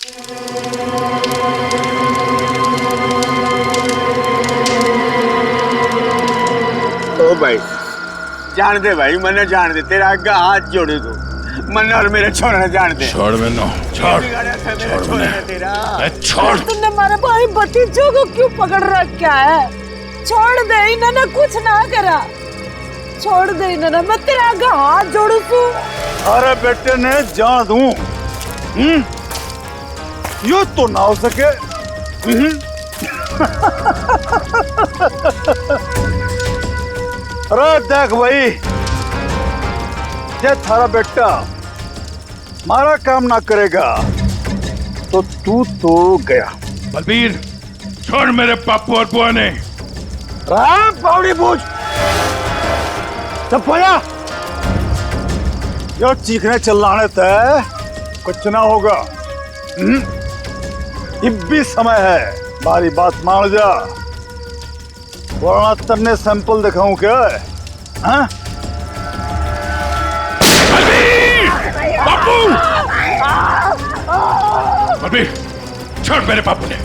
ओ भाई जान दे भाई, मने जान दे, तेरा आगे हाथ जोड़े तू, मन और मेरे छोड़ने जान दे। छोड़ मैनू, छोड़ मैंने छोड़। तुमने हमारे भाई भतीजों को क्यों पकड़ रखा है? छोड़ दे, इन्होंने कुछ ना करा, छोड़ दे इन्होंने, मैं तेरे आगे हाथ जोड़ू तू। अरे बेटे ने जान दूं, यो तो ना हो सके। अरे देख भाई, जे थारा बेटा मारा काम ना करेगा तो तू तो गया। बलबीर छोड़ मेरे पापू और बुआ ने। राम पावड़ी बूझ, सब पोया यो चीखने चिल्लाने तय कुछ ना होगा। अब भी समय है, हमारी बात मान जा, वरना तन्ने सैंपल दिखाऊं क्या? हाँ? पापू! बलबीर छोड़ मेरे पापू ने।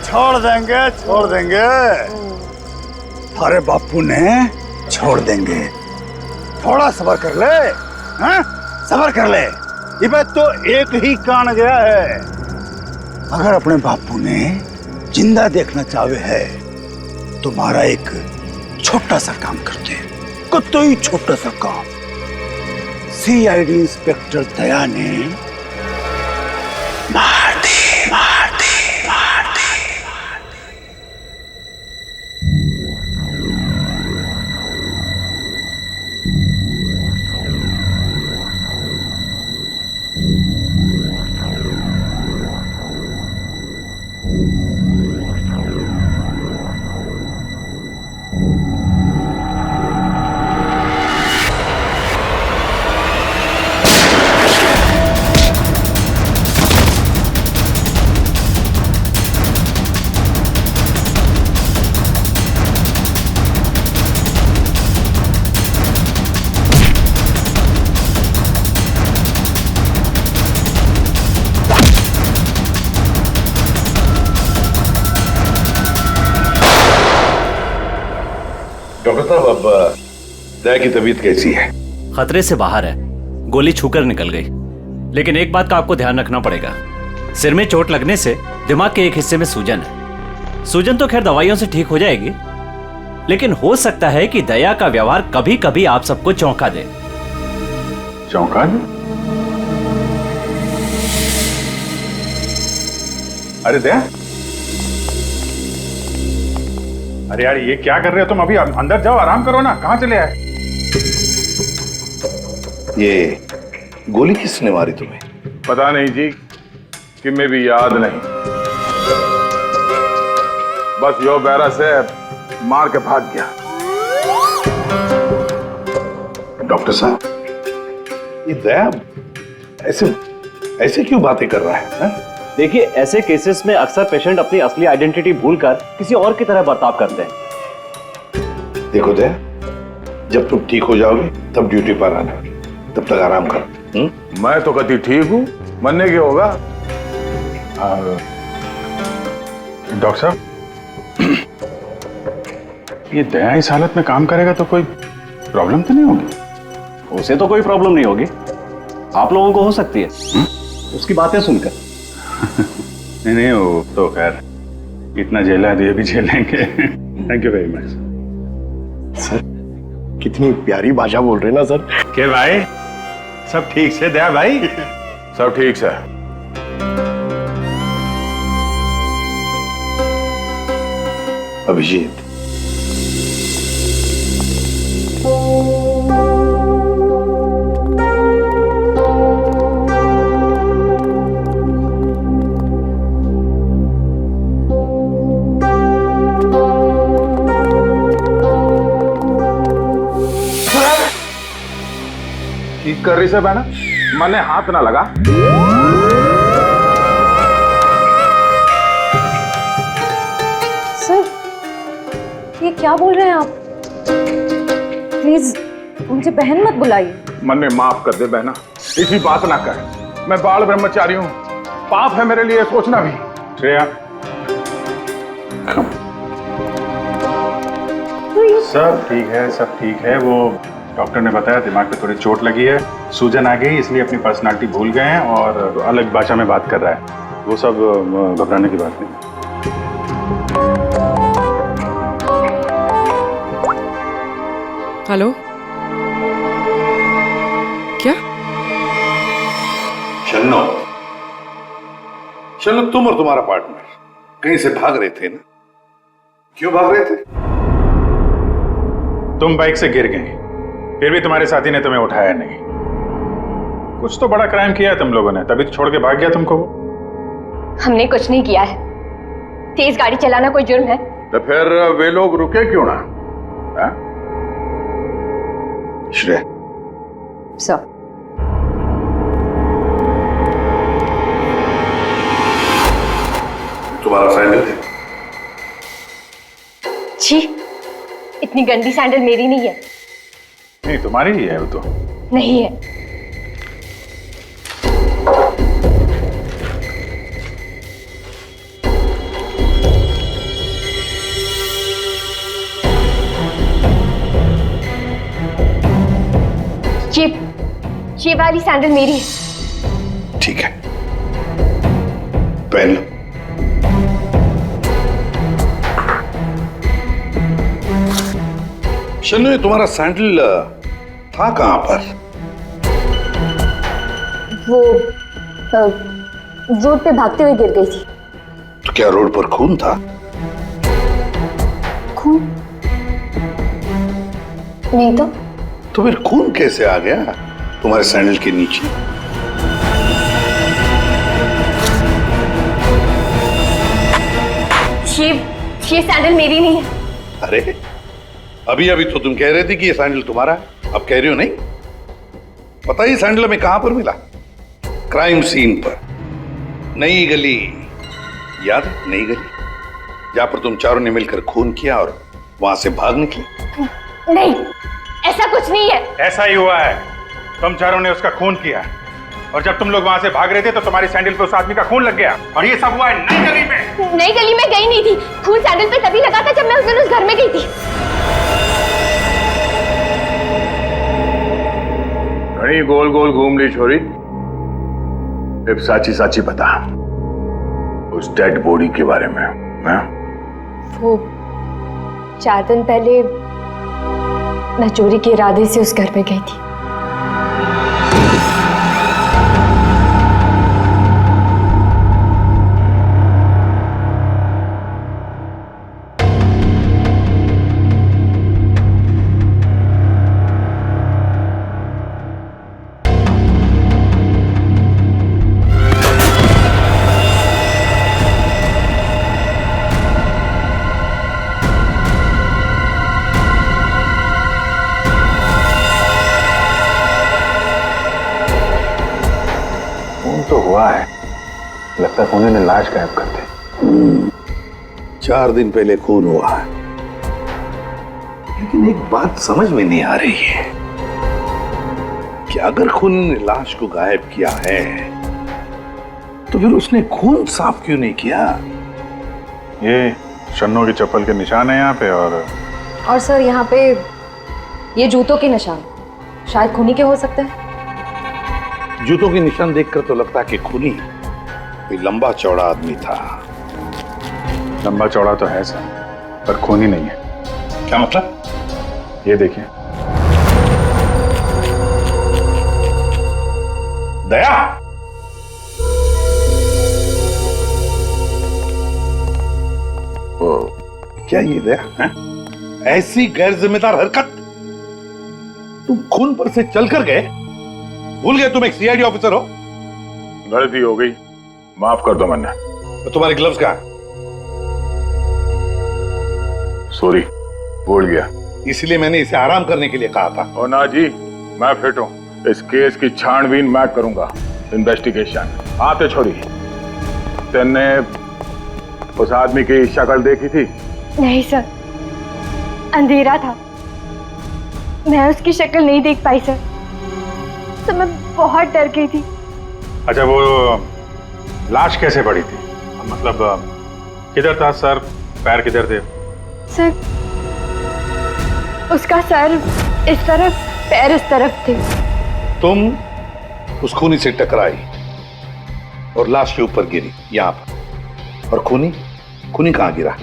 छोड़ देंगे, छोड़ देंगे, थारे बापू ने छोड़ देंगे। थोड़ा सब्र कर ले, हाँ? सब्र कर ले, ये तो एक ही कान गया है। अगर अपने बापू ने जिंदा देखना चाहे है तो तुम्हारा एक छोटा सा काम करते हैं, कोई छोटा सा काम। सीआईडी इंस्पेक्टर दया ने मार दे। डॉक्टर साहब, अब दया की तबीयत कैसी है? खतरे से बाहर है, गोली छूकर निकल गई। लेकिन एक बात का आपको ध्यान रखना पड़ेगा, सिर में चोट लगने से दिमाग के एक हिस्से में सूजन है। सूजन तो खैर दवाइयों से ठीक हो जाएगी, लेकिन हो सकता है कि दया का व्यवहार कभी कभी आप सबको चौंका दे। चौंका दे? अरे दया, अरे यार ये क्या कर रहे हो तुम? अभी अंदर जाओ, आराम करो ना, कहाँ चले आए? ये गोली किसने मारी तुम्हें? पता नहीं जी, कि मैं भी याद नहीं, बस यो बैरा से मार के भाग गया। डॉक्टर साहब, ये दया ऐसे ऐसे क्यों बातें कर रहा है? देखिए, ऐसे केसेस में अक्सर पेशेंट अपनी असली आइडेंटिटी भूलकर किसी और की तरह बर्ताव करते हैं। देखो दया, जब तुम ठीक हो जाओगे तब ड्यूटी पर आना, तब तक आराम कर। मैं तो कति ठीक हूँ, मरने के होगा। डॉक्टर साहब, ये दया इस हालत में काम करेगा तो कोई प्रॉब्लम तो नहीं होगी? उसे तो कोई प्रॉब्लम नहीं होगी, आप लोगों को हो सकती है उसकी बातें सुनकर। नहीं, वो तो खैर इतना झेला दिए भी झेलेंगे। Thank you very much sir. कितनी प्यारी भाषा बोल रहे ना सर। के भाई, सब ठीक से दया भाई? सब ठीक से। अभिजीत, ठीक कर रही से बहना, मने हाथ ना लगा। सर, ये क्या बोल रहे हैं आप? प्लीज मुझे बहन मत बुलाइए। मन में माफ कर दे बहना, इसी बात ना कर। मैं बाल ब्रह्मचारी हूँ, पाप है मेरे लिए सोचना भी। श्रेया, सब ठीक है, सब ठीक है। वो डॉक्टर ने बताया दिमाग पे थोड़ी चोट लगी है, सूजन आ गई, इसलिए अपनी पर्सनालिटी भूल गए हैं और अलग भाषा में बात कर रहा है। वो सब घबराने की बात नहीं। हेलो, क्या? शन्नो, शन्नो, तुम और तुम्हारा पार्टनर कहीं से भाग रहे थे ना? क्यों भाग रहे थे? तुम बाइक से गिर गई, फिर भी तुम्हारे साथी ने तुम्हें उठाया नहीं। कुछ तो बड़ा क्राइम किया है तुम लोगों ने, तभी तो छोड़ के भाग गया तुमको वो। हमने कुछ नहीं किया है। तेज गाड़ी चलाना कोई जुर्म है? तो फिर वे लोग रुके क्यों ना? श्रेया, सर, तुम्हारा सैंडल है? छी, इतनी गंदी सैंडल मेरी नहीं है। नहीं, तुम्हारी ही है वो तो। नहीं है। ये वाली सैंडल मेरी है। ठीक है, पहन लो। शन्नु, ये तुम्हारा सैंडल था कहां पर? वो रोड पे भागते हुए गिर गई थी। तो क्या रोड पर खून था? खून? नहीं तो फिर खून कैसे आ गया तुम्हारे सैंडल के नीचे? ये सैंडल मेरी नहीं है। अरे, अभी अभी तो तुम कह रहे थे कि ये सैंडल तुम्हारा है, अब कह रही हो नहीं? पता ही सैंडल में कहां पर मिला? क्राइम सीन पर, नई गली। याद है नई गली, जहां पर तुम चारों ने मिलकर खून किया और वहां से भाग निकले? नहीं, ऐसा कुछ नहीं है। ऐसा ही हुआ है, तुम चारों ने उसका खून किया और जब तुम लोग वहां से भाग रहे थे तो तुम्हारी सैंडल पे उस आदमी का खून लग गया और ये सब हुआ है नई गली में। नई गली में गई नहीं थी, खून सैंडल पे तभी लगा था जब मैं उस दिन उस घर में गई थी। घड़ी गोल गोल घूम ली छोरी, अब साची साची बता उस डेड बॉडी के बारे में। वो 4 दिन पहले मैं चोरी के इरादे से उस घर में गई थी। तो हुआ है, लगता है उन्होंने लाश गायब कर दी। 4 दिन पहले खून हुआ है, लेकिन एक बात समझ में नहीं आ रही है कि अगर खून ने लाश को गायब किया है तो फिर उसने खून साफ क्यों नहीं किया? ये शन्नों की चप्पल के निशान है यहाँ पे और सर यहाँ पे ये जूतों के निशान शायद खूनी के हो सकते हैं। जूतों के निशान देखकर तो लगता है कि खूनी कोई लंबा चौड़ा आदमी था। लंबा चौड़ा तो है सर, पर खूनी नहीं है। क्या मतलब? ये देखिए। दया, क्या ये दया है? ऐसी गैर जिम्मेदार हरकत? तुम खून पर से चलकर गए, भूल गए तुम एक सीआईडी ऑफिसर हो? गलती हो गई, माफ कर दो मन्ना। तो तुम्हारे ग्लव्स कहाँ हैं? सॉरी, भूल गया। इसलिए मैंने इसे आराम करने के लिए कहा था। और ना जी, मैं फिट हूँ, इस केस की छानबीन मैं करूंगा, इन्वेस्टिगेशन। आते छोड़ी, तेने उस आदमी की शक्ल देखी थी? नहीं सर, अंधेरा था, मैं उसकी शक्ल नहीं देख पाई सर, तो मैं बहुत डर गई थी। अच्छा, वो लाश कैसे पड़ी थी? मतलब किधर था सर, पैर किधर थे? सर, उसका सर इस तरफ, पैर इस तरफ थे। तुम उस खूनी से टकराई और लाश के ऊपर गिरी यहाँ पर। और खूनी खूनी कहाँ गिरा?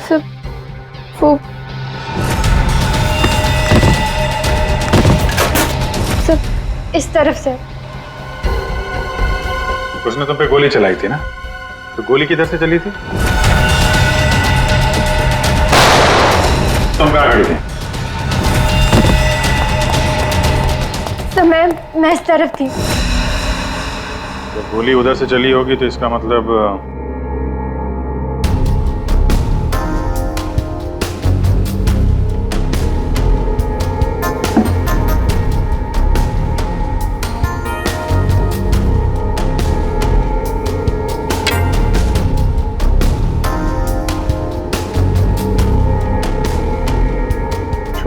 सर, वो सर इस तरफ से। उसने तुम पे गोली चलाई थी ना, तो गोली किधर से चली थी? तुम कहाँ खड़ी थी? सर मैं इस तरफ थी। जब गोली उधर से चली होगी तो इसका मतलब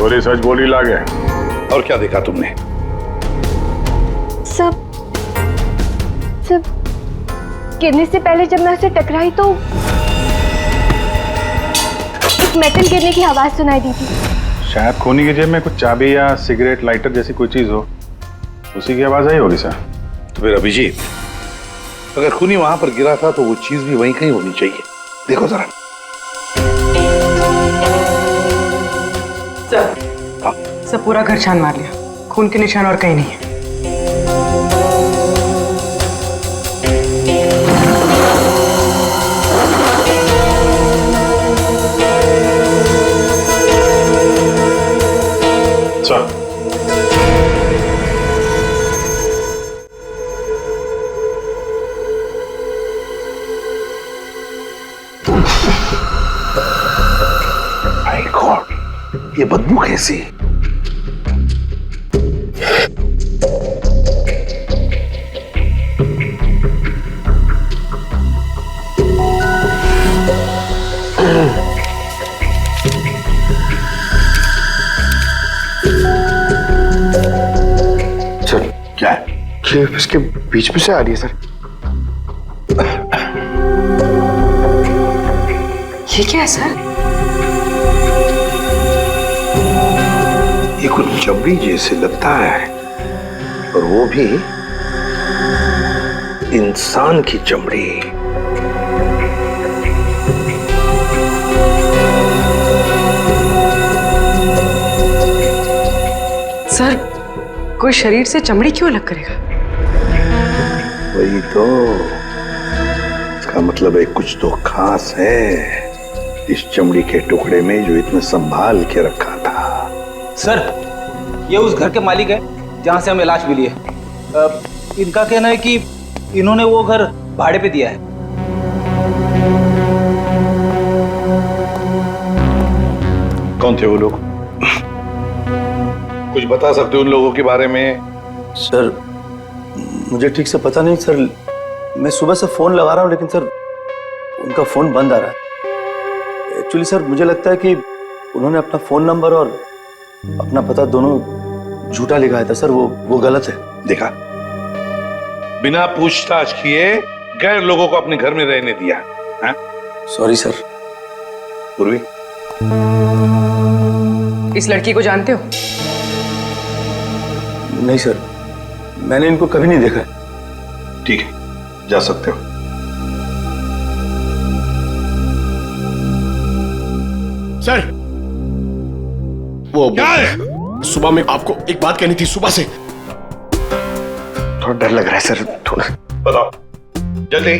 छोरी सच बोली लागे। और क्या देखा तुमने? सब गिरने से पहले जब मैं उसे टकराई तो एक मेटल गिरने की आवाज सुनाई दी थी। शायद खूनी की जेब में कुछ चाबी या सिगरेट लाइटर जैसी कोई चीज हो, उसी की आवाज आई होगी सर। तो फिर अभिजीत, अगर खूनी वहां पर गिरा था तो वो चीज भी वहीं कहीं होनी चाहिए। देखो जरा। सब पूरा घर छान मार लिया, खून के निशान और कहीं नहीं है। माय गॉड, ये बदबू कैसी? सर क्या है? ये इसके बीच में से आ रही है सर। ये क्या है सर? ये कुछ चमड़ी जैसे लगता है, और वो भी इंसान की चमड़ी। सर, कोई शरीर से चमड़ी क्यों अलग करेगा? वही तो, इसका मतलब है कुछ तो खास है इस चमड़ी के टुकड़े में जो इतना संभाल के रखा था। सर, ये उस घर के मालिक है जहां से हमें लाश मिली है। इनका कहना है कि इन्होंने वो घर भाड़े पे दिया है। कौन थे वो लोग? कुछ बता सकते हो उन लोगों के बारे में? सर मुझे ठीक से पता नहीं सर, मैं सुबह से फोन लगा रहा हूँ लेकिन सर उनका फोन बंद आ रहा है। एक्चुअली सर मुझे लगता है कि उन्होंने अपना फोन नंबर और अपना पता दोनों झूठा लिखा था सर, वो गलत है। देखा, बिना पूछताछ किए गैर लोगों को अपने घर में रहने दिया है? Sorry sir. पूर्वी, इस लड़की को जानते हो? नहीं सर, मैंने इनको कभी नहीं देखा। ठीक है, जा सकते हो। सर वो सुबह में आपको एक बात कहनी थी, सुबह से थोड़ा डर लग रहा है सर, थोड़ा। बताओ जल्दी।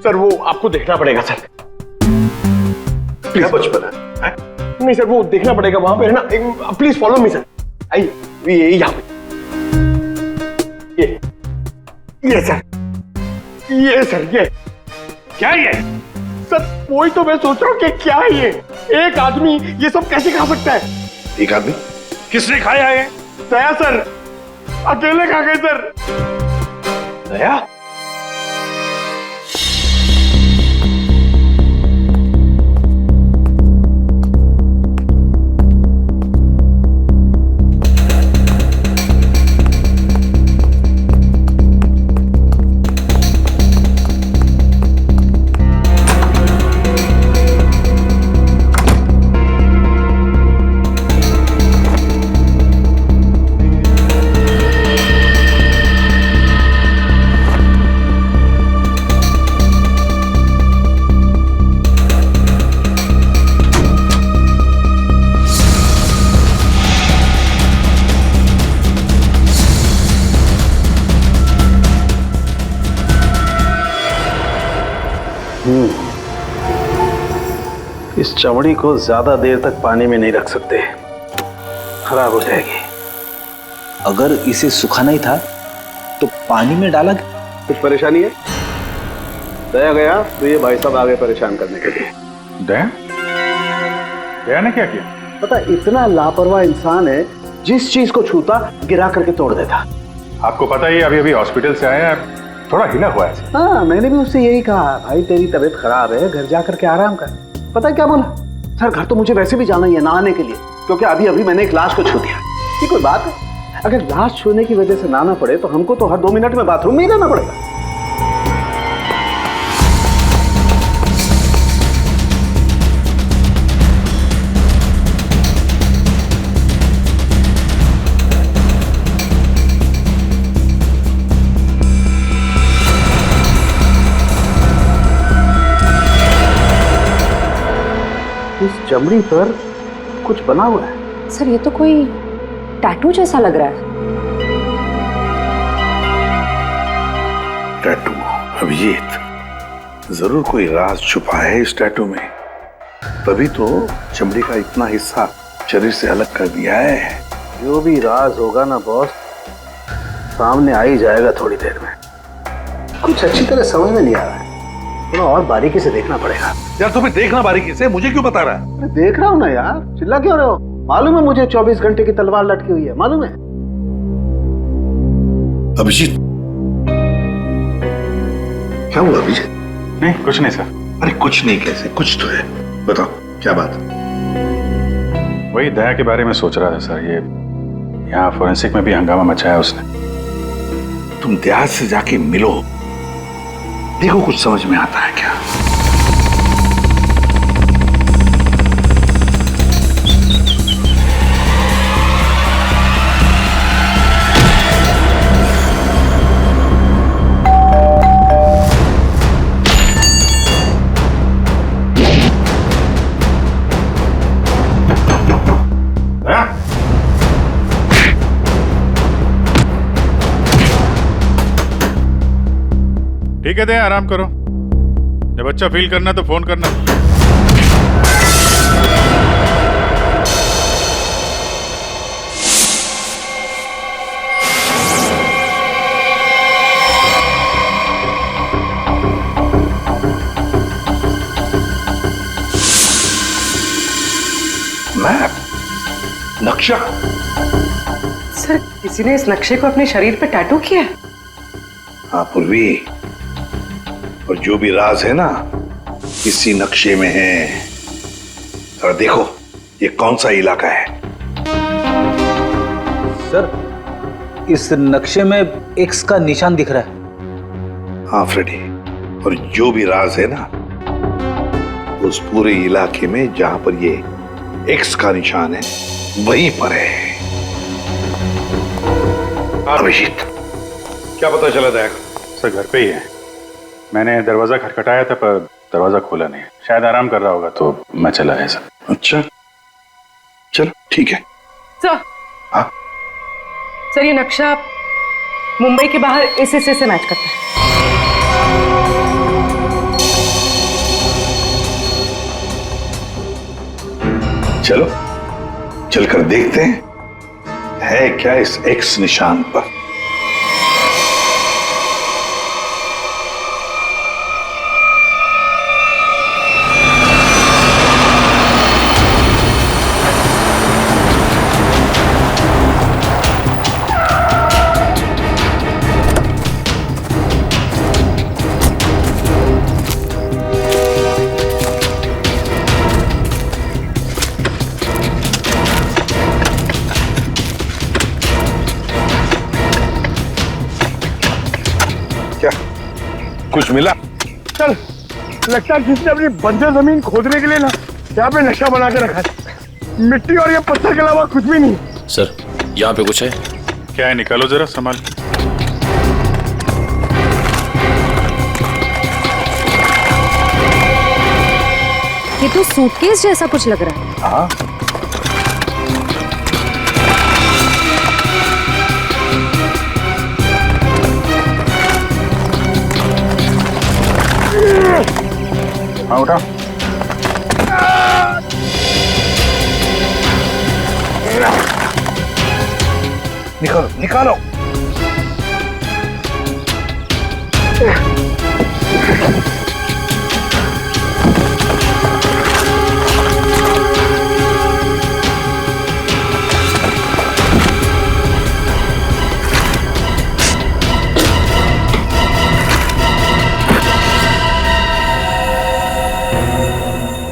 सर वो आपको देखना पड़ेगा सर। क्या बचपन है? नहीं सर, वो देखना पड़ेगा वहां पे है ना। Please follow me sir. आइए, ये यहाँ पे, ये सर, ये सर, ये क्या है ये? सर वही तो मैं सोच रहा हूँ कि क्या है ये? एक आदमी ये सब कैसे खा सकता है? एक आदमी? किसने खाया है? दया सर, अकेले खा गए सर। दया? इस चमड़ी को ज्यादा देर तक पानी में नहीं रख सकते, खराब हो जाएगी। अगर इसे सुखाना ही था तो पानी में डाला कुछ परेशानी है? दया गया तो ये भाई साहब आगे परेशान करने के लिए। दया? दया ने क्या किया? पता, इतना लापरवाह इंसान है, जिस चीज को छूता गिरा करके तोड़ देता। आपको पता ही अभी अभी हॉस्पिटल से आया, थोड़ा हिला हुआ है। हाँ, मैंने भी उससे यही कहा, भाई तेरी तबीयत खराब है, घर जा करके आराम कर। पता है क्या बोला? सर घर तो मुझे वैसे भी जाना ही है नहाने के लिए, क्योंकि अभी अभी मैंने एक लाश को छू दिया। ये कोई बात है? अगर लाश छूने की वजह से नहाना पड़े तो हमको तो हर 2 मिनट में बाथरूम में ही रहना पड़ेगा। इस चमड़ी पर कुछ बना हुआ है। सर ये तो कोई टैटू जैसा लग रहा है। टैटू? अभिजीत, जरूर कोई राज छुपा है इस टैटू में, तभी तो चमड़ी का इतना हिस्सा शरीर से अलग कर दिया है। जो भी राज होगा ना बॉस, सामने आ ही जाएगा थोड़ी देर में। कुछ अच्छी तरह समझ में नहीं आ रहा है, थोड़ा और बारीकी से देखना पड़ेगा। यार तुम्हें देखना बारीकी से, मुझे क्यों बता रहा है? अरे देख रहा हूँ ना यार, चिल्ला क्यों रहे हो? मालूम है मुझे 24 घंटे की तलवार लटकी हुई है, मालूम है। अभिजीत, क्या हुआ अभिजीत? नहीं कुछ नहीं सर। अरे कुछ नहीं कैसे? कुछ तो है, बताओ क्या बात? वही दया के बारे में सोच रहा था सर। ये यहाँ फोरेंसिक में भी हंगामा मचाया उसने। तुम देहात से जाके मिलो, देखो कुछ समझ में आता है क्या। ठीक है दया, आराम करो। जब अच्छा फील करना तो फोन करना। मैप? नक्शा? सर किसी ने इस नक्शे को अपने शरीर पे टैटू किया है? हाँ पूर्वी, और जो भी राज है ना इसी नक्शे में है। और देखो ये कौन सा इलाका है। सर इस नक्शे में एक्स का निशान दिख रहा है। हाँ फ्रेडी, और जो भी राज है ना उस पूरे इलाके में जहां पर ये एक्स का निशान है वहीं पर है। अभिजीत, क्या पता चला दया? सर घर पे ही है। मैंने दरवाजा खटखटाया था पर दरवाजा खोला नहीं। शायद आराम कर रहा होगा तो मैं चला आया सर। अच्छा चलो ठीक है। सर, हाँ सर ये नक्शा मुंबई के बाहर इस हिस्से से मैच करता है। चलो चलकर देखते हैं है क्या इस एक्स निशान पर। क्या कुछ मिला? चल, लगता है किसने अपनी बंजर जमीन खोदने के लिए ना यहाँ पे नक्शा बना के रखा है। मिट्टी और ये पत्थर के अलावा कुछ भी नहीं। सर यहाँ पे कुछ है? क्या है, निकालो जरा संभाल। ये तो सूटकेस जैसा कुछ लग रहा है। हाँ हाँ उठा। निकालो निकालो।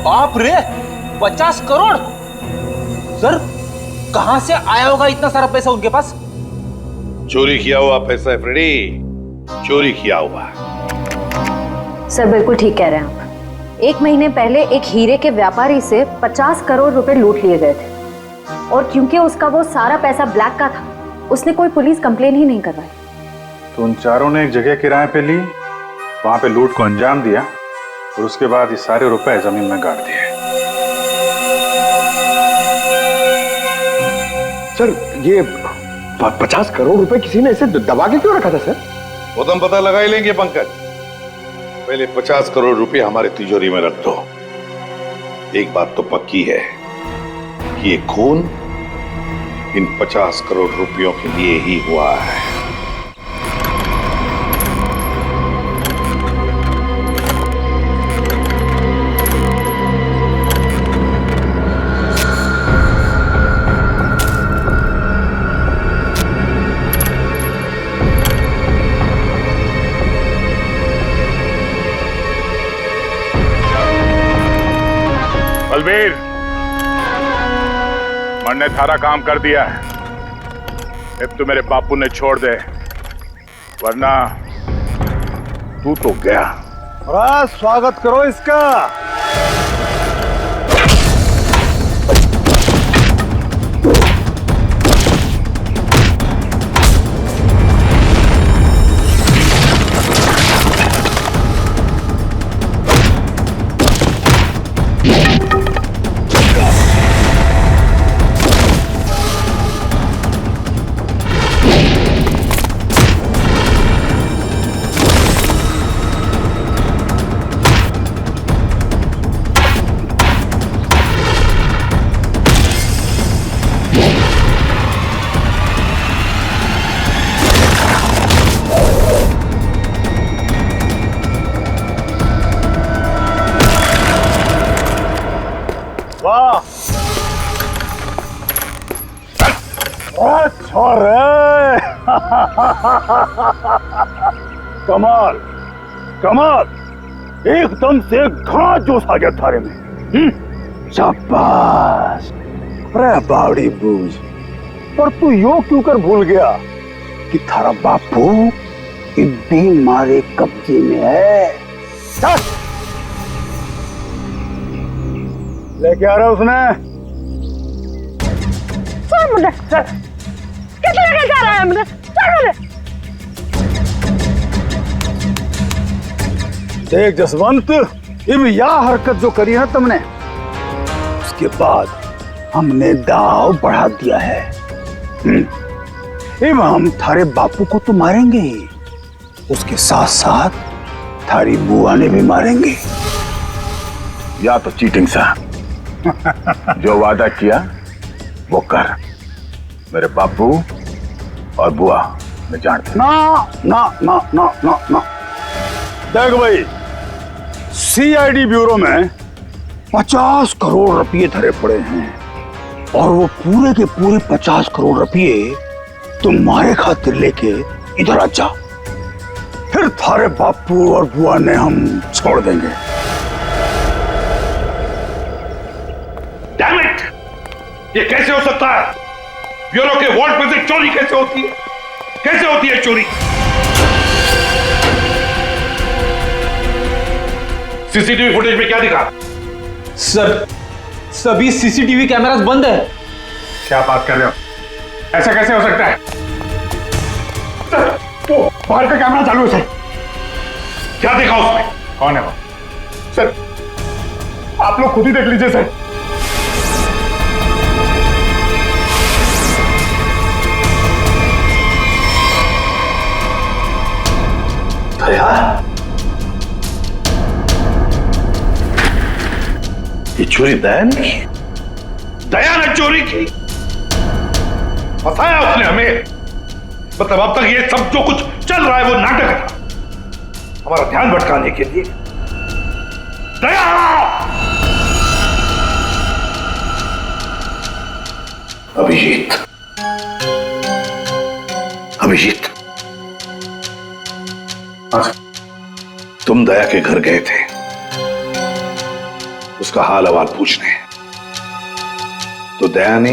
बाप रे, 50 करोड़। सर, कहां से आया होगा इतना सारा पैसा उनके पास? चोरी किया हुआ पैसा है फ्रेडी, चोरी किया हुआ। सर बिल्कुल ठीक कह रहे हैं आप। 1 महीने पहले एक हीरे के व्यापारी से 50 करोड़ रुपए लूट लिए गए थे, और क्योंकि उसका वो सारा पैसा ब्लैक का था, उसने कोई पुलिस कंप्लेन ही नहीं करवाई। तो उन चारों ने एक जगह किराए पे ली, वहां पे लूट को अंजाम दिया, और उसके बाद ये सारे रुपए जमीन में गाड़ दिए। सर ये 50 करोड़ रुपए किसी ने ऐसे दबा के क्यों रखा था सर? वो तो हम पता लगा ही लेंगे पंकज। पहले 50 करोड़ रुपए हमारे तिजोरी में रख दो। एक बात तो पक्की है कि ये खून इन 50 करोड़ रुपयों के लिए ही हुआ है। बलबीर, मन ने थारा काम कर दिया है। अब तो मेरे बापू ने छोड़ दे, वरना तू तो गया। स्वागत करो इसका। कमाल कमाल, एकदम से घना जोश आ गया थारे में। शाबाश। अरे बावड़ी बूझ, पर तू यो क्यों कर भूल गया कि थारा बापू इतनी मारे कब्जे में है। लेके आ रहा उसने। कितने लेके जा रहा है हमने? देख जसवंत, इब यह हरकत जो करी है तुमने, उसके बाद हमने दाव बढ़ा दिया है। इब हम थारे बापू को तो मारेंगे ही, उसके साथ साथ थारी बुआ ने भी मारेंगे। या तो चीटिंग सा जो वादा किया वो कर। मेरे बापू और बुआ मैं जानता। ना ना ना ना ना ना। देख भाई, सीआईडी ब्यूरो में 50 करोड़ रुपये धरे पड़े हैं, और वो पूरे के पूरे 50 करोड़ रुपये तुम्हारे खातिर लेके इधर आ जा। फिर थारे बापू और बुआ ने हम छोड़ देंगे। Damn it! ये कैसे हो सकता है? ब्यूरो के वॉल्ट में से चोरी कैसे होती है? कैसे होती है चोरी? सीसीटीवी फुटेज में क्या दिखा? सर, सभी सीसीटीवी कैमरास बंद है। क्या बात कर रहे हो? ऐसा कैसे हो सकता है? सर, वो बाहर का कैमरा चालू है सर। क्या देखा उसमें? कौन है वो? सर, आप लोग खुद ही देख लीजिए सर। दया, ये चोरी दया ने की? दया ने चोरी की? फंसाया उसने हमें। मतलब अब तक ये सब जो कुछ चल रहा है वो नाटक था, हमारा ध्यान भटकाने के लिए। दया! अभिजीत, अभिजीत, तुम दया के घर गए थे उसका हाल अहवाल पूछने, तो दया ने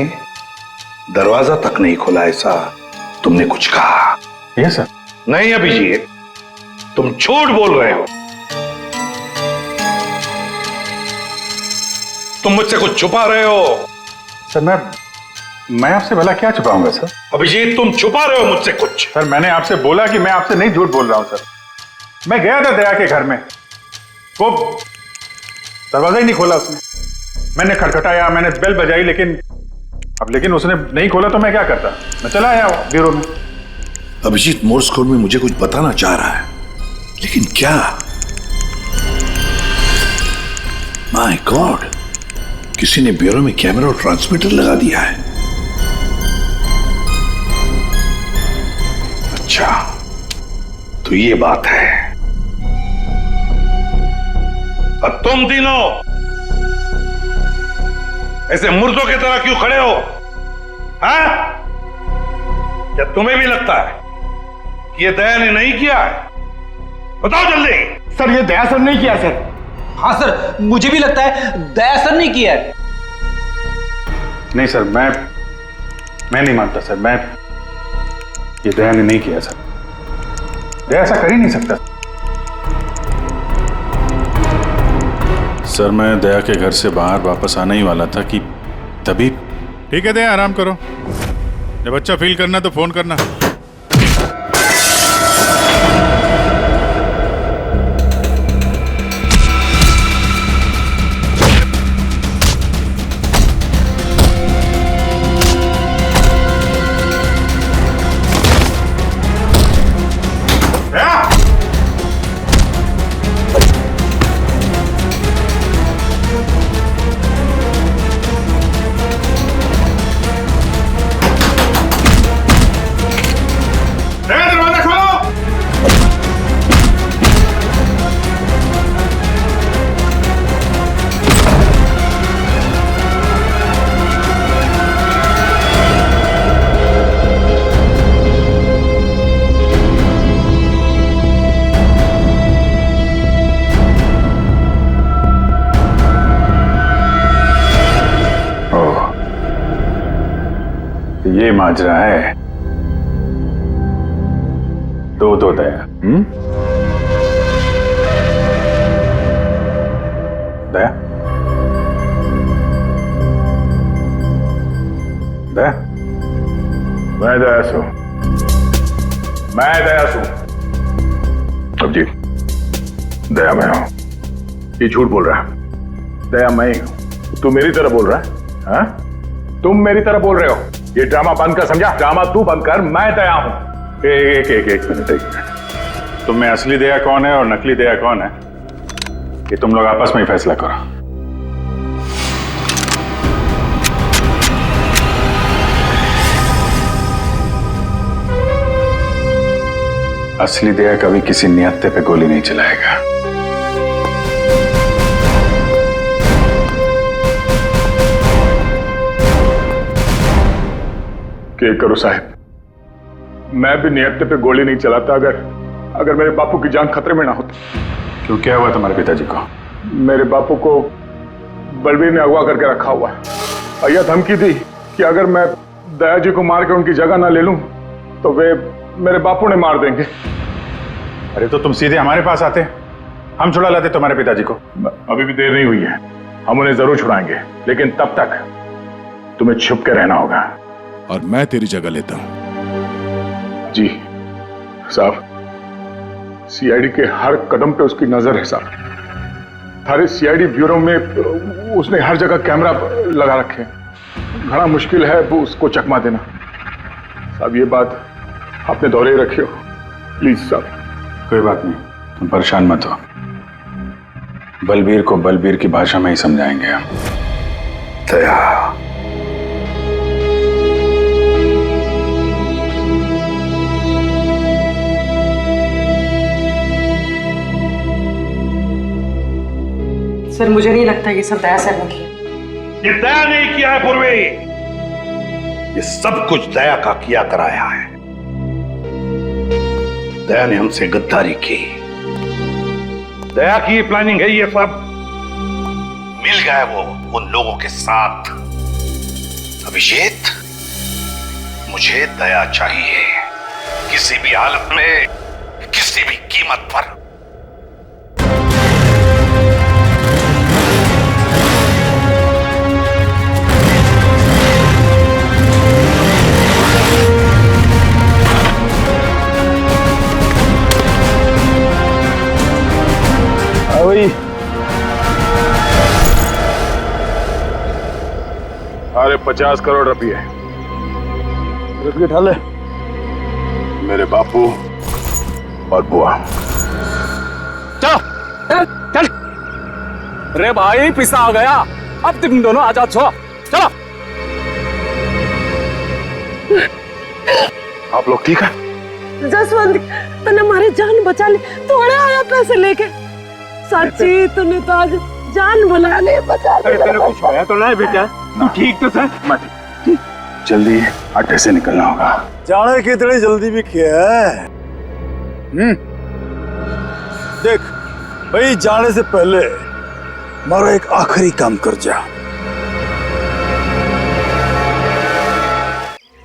दरवाजा तक नहीं खोला, ऐसा तुमने कुछ कहा? Yes sir. नहीं अभिजीत, तुम झूठ बोल रहे हो। तुम मुझसे कुछ छुपा रहे हो। सर मैं आपसे भला क्या छुपाऊंगा सर? अभिजीत, तुम छुपा रहे हो मुझसे कुछ। सर मैंने आपसे बोला कि मैं आपसे नहीं झूठ बोल रहा हूं सर। मैं गया था दया के घर में, वो दरवाजा ही नहीं खोला उसने। मैंने खटखटाया, मैंने बेल बजाई, लेकिन उसने नहीं खोला तो मैं क्या करता? मैं चला आया ब्यूरो में। अभिजीत मोर्स कोड में मुझे कुछ बताना चाह रहा है, लेकिन क्या? माय गॉड, किसी ने ब्यूरो में कैमरा और ट्रांसमीटर लगा दिया है। अच्छा, तो ये बात है। अब तुम तीनों ऐसे मुर्दों की तरह क्यों खड़े हो? हाँ? क्या तुम्हें भी लगता है कि ये दया ने नहीं किया है? बताओ जल्दी। सर ये दया सर नहीं किया सर। हाँ सर, मुझे भी लगता है दया सर ने किया है। नहीं सर, मैं नहीं मानता सर। ये दया ने नहीं किया सर। दया ऐसा कर ही नहीं सकता सर। मैं दया के घर से बाहर वापस आने ही वाला था कि तभी। ठीक है दया, आराम करो। जब अच्छा फील करना तो फोन करना। ये माजरा है। दो दया। दया, दया, मैं दया सू। अब जी दया मैं हूं। ये झूठ बोल रहा है। दया मैं ही हूं। तू मेरी तरह बोल रहा है? हाँ? तुम मेरी तरह बोल रहे हो। ये ड्रामा बंद कर, समझा? ड्रामा तू बंद कर, मैं दया हूं। एक मिनट। तुम में असली दया कौन है और नकली दया कौन है, ये तुम लोग आपस में ही फैसला करो। असली दया कभी किसी नियत्ते पे गोली नहीं चलाएगा। क्या करो साहब, मैं भी नियत्ते पे गोली नहीं चलाता अगर मेरे बापू की जान खतरे में ना होती। क्यों, क्या हुआ तुम्हारे पिताजी को? मेरे बापू को बलबीर ने अगवा करके रखा हुआ है। यह धमकी दी कि अगर मैं दया जी को मार के उनकी जगह ना ले लूं तो वे मेरे बापू ने मार देंगे। अरे तो तुम सीधे हमारे पास आते, हम छुड़ा लाते तुम्हारे पिताजी को। अभी भी देर नहीं हुई है, हम उन्हें जरूर छुड़ाएंगे, लेकिन तब तक तुम्हें छुप के रहना होगा। और मैं तेरी जगह लेता हूं। जी साहब, सीआईडी के हर कदम पे उसकी नजर है साहब। सारे सीआईडी ब्यूरो में उसने हर जगह कैमरा लगा रखे। बड़ा मुश्किल है वो उसको चकमा देना। साहब ये बात अपने दौरे ही रखियो प्लीज साहब। कोई बात नहीं, तुम परेशान मत हो। बलबीर को बलबीर की भाषा में ही समझाएंगे हम। दया, सर मुझे नहीं लगता ये सब दया सर ने किया। ये दया नहीं किया है पूर्वी, ये सब कुछ दया का किया कराया है। दया ने हमसे गद्दारी की, दया की प्लानिंग है ये सब। मिल गए वो उन लोगों के साथ। अभिषेक, मुझे दया चाहिए, किसी भी हालत में, किसी भी कीमत पर। अरे 50 करोड़ रुपये उठा ले। मेरे बापू और बुआ। चल चल। अरे भाई पिसा आ गया, अब तुम दोनों आजाद हो। चलो। आप लोग ठीक है? जसवंत, तूने हमारी जान बचा ली, थोड़े आया पैसे लेके। सच्ची तूने तो आज जान बुला ले, बचा ले। तेरे कुछ होया तो नहीं बेटा? तू ठीक तो सर? मत जल्दी अड्डे से निकलना होगा। जाने की इतनी जल्दी भी क्या है? देख भाई, जाने से पहले हमारा एक आखिरी काम कर जा।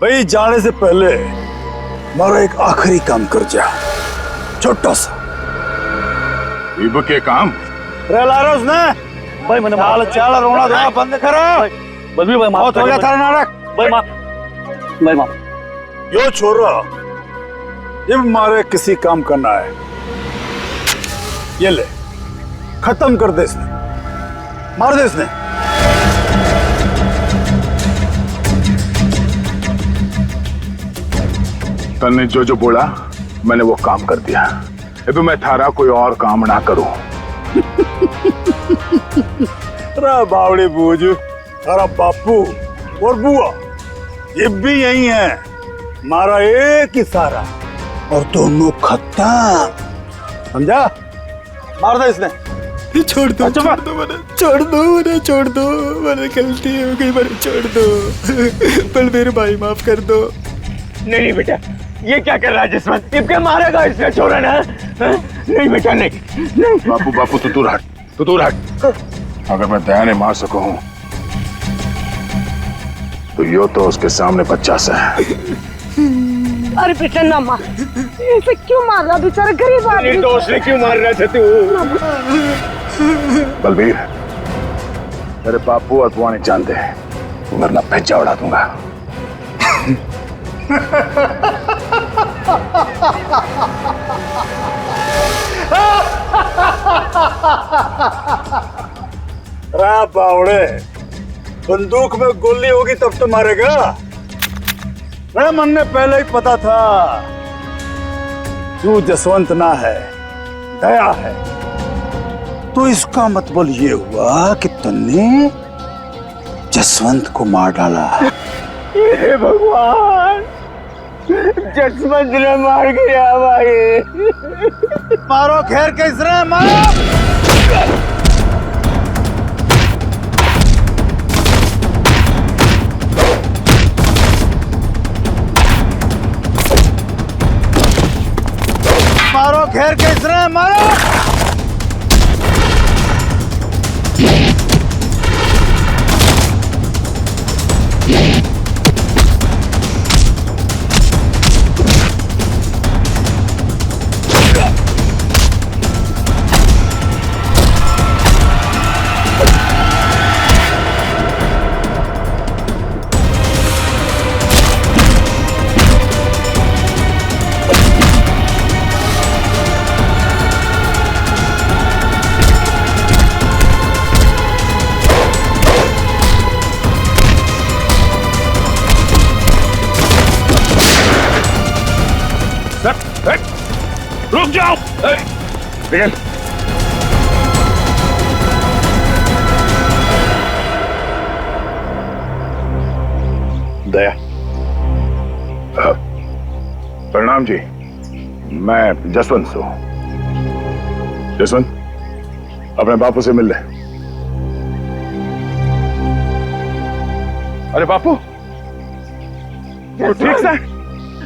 भाई जाने से पहले हमारा एक आखिरी काम कर जा, छोटा सा। इब के काम रे लारोस ने भाई मैंने चाल चाल रोना धोना बंद करो। बलबीर भाई माफ हो गया थारा नाटक। भाई माफ, भाई माफ। यो छोरा, ये हमारे किसी काम करना है, ये ले खत्म कर दे इसने, मार दे इसने। तन्ने जो जो बोला मैंने वो काम कर दिया। अब मैं थारा कोई और काम ना करूं। अरे बावड़ी बूझ, थारा बापू और बुआ ये भी यही है, मारा एक ही सारा और दोनों खत्म, समझा? मार दे इसने। छोड़ दो, छोड़ दो मैंने, छोड़ दो मैंने, छोड़ दो मैंने, गलती हो गई मैंने, छोड़ दो। बलबीर भाई माफ कर दो। नहीं बेटा, ये क्या कर रहा है जसवंत? इब के मारेगा इसने, छोड़ा ना। नहीं बेटा, नहीं। बापू बापू तू दूर हट, तू दूर हट। अगर मैं दया ने मार सकूं तो यो तो उसके सामने 50 है। अरे बेटा ना मार, इसे क्यों मार रहा? बेचारा गरीब आदमी। तो उसने क्यों मार रहा था तू? बलबीर, मेरे बापू और बुआ नहीं जानते, वरना भेजा उड़ा दूंगा। रा बावड़े, बंदूक में गोली होगी तब तो मारेगा। मेरे मन में पहले ही पता था तू जसवंत ना है, दया है। तो इसका मतलब ये हुआ कि तुमने जसवंत को मार डाला। हे भगवान, जसवंत ने मार गया भाई। मारो खैर कैसे मारो। मारो घेर के इसने मारो। रुक जाओ। विजय, दया। प्रणाम जी, मैं जसवंत से हूं। जसवंत, अपने बापू से मिल ले। अरे बापू, तू ठीक है?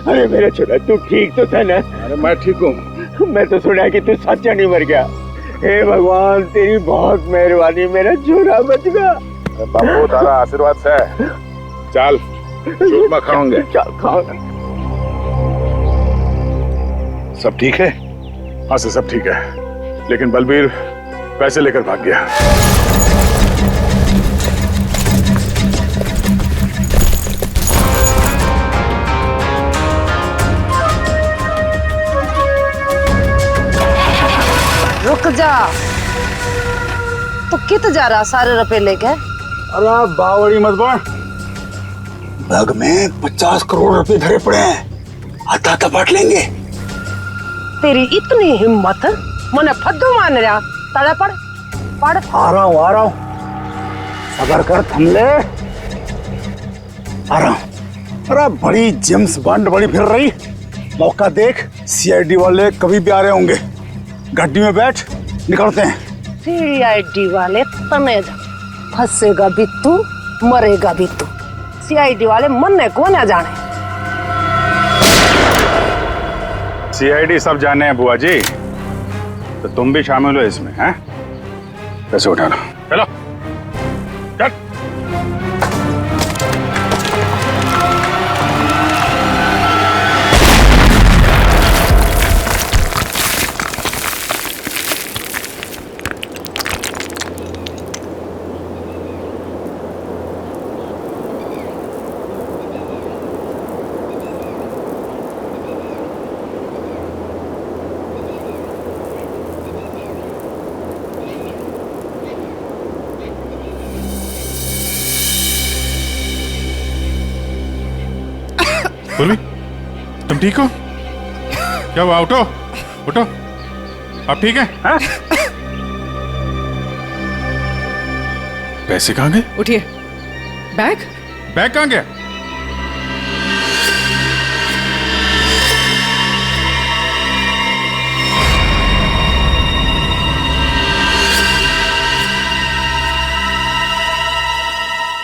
अरे मेरा छोरा, तू ठीक तो था ना? अरे मैं ठीक हूँ। मैं तो सुना कि तू सच्चा नहीं मर गया। हे भगवान, तेरी बहुत मेहरबानी, मेरा छोरा बच गया। बापू, तारा आशीर्वाद से चल चूरमा खाओगे। चल खाओ। सब ठीक है? हाँ सर, सब ठीक है, लेकिन बलबीर पैसे लेकर भाग गया। रुक जा, तो कित जा रहा सारे रुपए लेके? अरे बावड़ी मत बन, बैग में 50 करोड़ रुपए धरे पड़े हैं, आता तो बांट लेंगे। तेरी इतनी हिम्मत, मने फद्दू मान रहा। तड़ा पड़ पड़। आ रहा हूँ, सबर कर, थमले। आ रहा हूँ। अरे बड़ी जेम्स बॉन्ड बड़ी फिर रही, मौका देख, सीआईडी वाले कभी भी आ रहे होंगे। गाड़ी में बैठ, निकलते हैं। सीआईडी वाले तने फंसेगा भी तू, मरेगा भी तू। सीआईडी वाले मरने को ना जाने। सीआईडी सब जाने हैं बुआ जी, तो तुम भी शामिल हो इसमें, हैं? पैसे उठा लो, चलो चल। बोलवी, तुम ठीक हो? क्या हुआ? उठो उठो, आप ठीक हैं? हाँ? पैसे कहाँ गए? उठिए। बैग बैग कहाँ गया?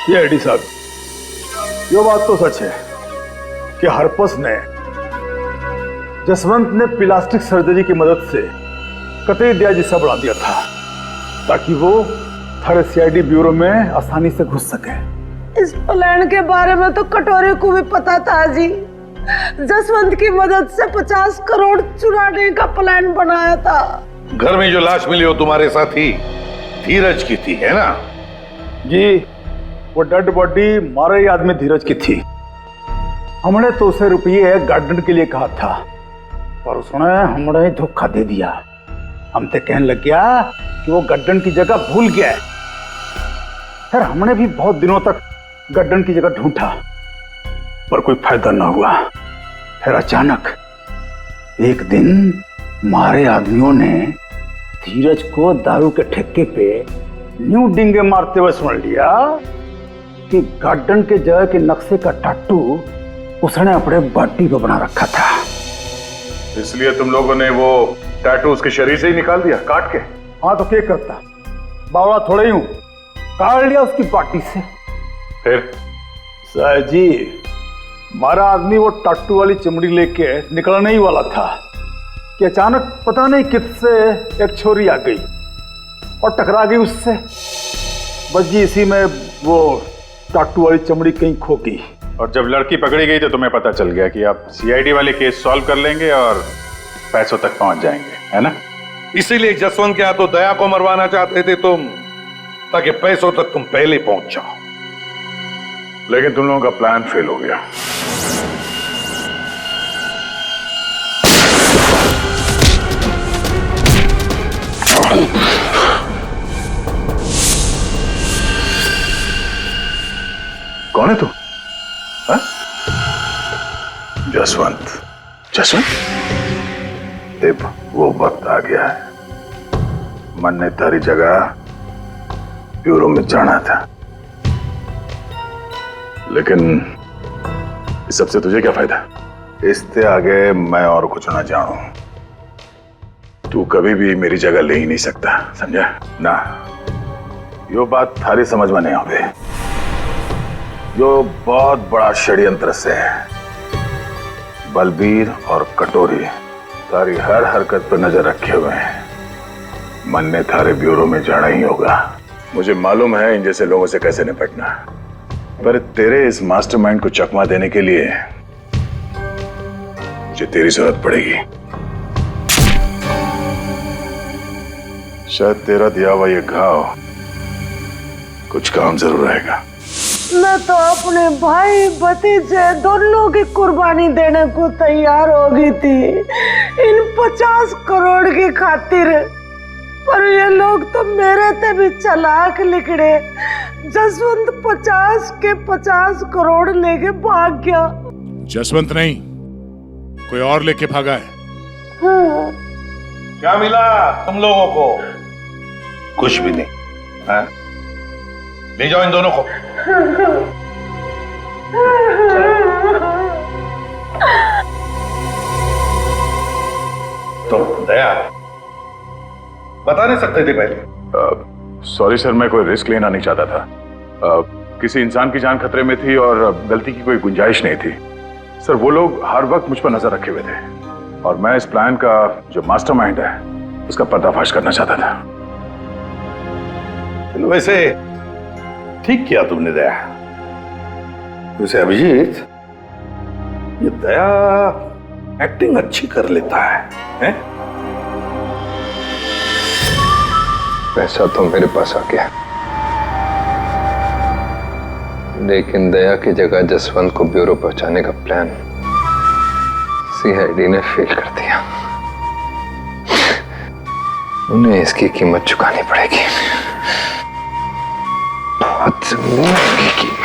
सीआईडी साहब, ये बात तो सच है कि हरपस ने जसवंत ने प्लास्टिक सर्जरी की मदद से कतई दिया जिसा बढ़ा दिया था, ताकि वो थारे सीआईडी ब्यूरो में आसानी से घुस सके। इस प्लान के बारे में तो कटोरे को भी पता था जी। जसवंत की मदद से 50 करोड़ चुराने का प्लान बनाया था। घर में जो लाश मिली हो तुम्हारे साथी धीरज की थी, है ना? जी, वो डेड बॉडी मारे ही आदमी धीरज की थी। हमने तो उसे रुपये गार्डन के लिए कहा था, पर उसने हमने धोखा दे दिया। हम तो कहने लग गया कि वो गार्डन की जगह भूल गया है। फिर हमने भी बहुत दिनों तक गार्डन की जगह ढूंढा, पर कोई फायदा ना हुआ। फिर अचानक एक दिन मारे आदमियों ने धीरज को दारू के ठेके पे न्यू डिंगे मारते हुए सुन लिया कि गार्डन के जगह के नक्शे का टाटू उसने अपने बॉडी पे बना रखा था। इसलिए तुम लोगों ने वो टैटू उसके शरीर से ही निकाल दिया, काट के? हाँ, तो क्या करता, बावड़ा थोड़ा ही हूं, काट लिया उसकी बॉडी से। फिर सर जी, हमारा आदमी वो टाटू वाली चमड़ी लेके निकलने ही वाला था कि अचानक पता नहीं किससे एक छोरी आ गई और टकरा गई उससे। बस जी इसी में वो टाटू वाली चमड़ी कहीं खो गई। और जब लड़की पकड़ी गई तो तुम्हें पता चल गया कि आप सीआईडी वाले केस सॉल्व कर लेंगे और पैसों तक पहुंच जाएंगे, है ना? इसीलिए जसवंत के हाथों दया को मरवाना चाहते थे तुम, ताकि पैसों तक तुम पहले पहुंच जाओ। लेकिन तुम लोगों का प्लान फेल हो गया। कौन है तू? हाँ? जसवंत। जसवंत? देव, वो वक्त आ गया है। मन ने तारी जगह ब्यूरो में जाना था, लेकिन इस सबसे तुझे क्या फायदा? इससे आगे मैं और कुछ ना जानूं। तू कभी भी मेरी जगह ले ही नहीं सकता, समझा ना? यो बात थारी समझ में नहीं आवे। जो बहुत बड़ा षड्यंत्र से बलबीर और कटोरी तारी हर हरकत पर नजर रखे हुए हैं। मन ने थारे ब्यूरो में जाना ही होगा। मुझे मालूम है इन जैसे लोगों से कैसे निपटना, पर तेरे इस मास्टरमाइंड को चकमा देने के लिए मुझे तेरी जरूरत पड़ेगी। शायद तेरा दिया हुआ ये घाव कुछ काम जरूर आएगा। मैं तो अपने भाई भतीजे दोनों की कुर्बानी देने को तैयार हो गई थी इन 50 करोड़ की खातिर, पर ये लोग तो मेरे से भी चालाक निकले। जसवंत 50 के 50 करोड़ लेके भाग गया। जसवंत नहीं, कोई और लेके भागा है। हाँ। क्या मिला तुम लोगों को? कुछ भी नहीं। हाँ? ले जाओ इन दोनों को। तो दया बता नहीं सकते थे पहले? सॉरी सर, मैं कोई रिस्क लेना नहीं चाहता था। किसी इंसान की जान खतरे में थी और गलती की कोई गुंजाइश नहीं थी। सर वो लोग हर वक्त मुझ पर नजर रखे हुए थे और मैं इस प्लान का जो मास्टरमाइंड है उसका पर्दाफाश करना चाहता था। चलो वैसे ठीक किया तुमने दया। वैसे अभिजीत, ये दया एक्टिंग अच्छी कर लेता है? पैसा तो मेरे पास आ गया, लेकिन दया की जगह जसवंत को ब्यूरो पहुंचाने का प्लान सीआईडी ने फेल कर दिया। उन्हें इसकी कीमत चुकानी पड़ेगी, बहुत महंगी कीमत।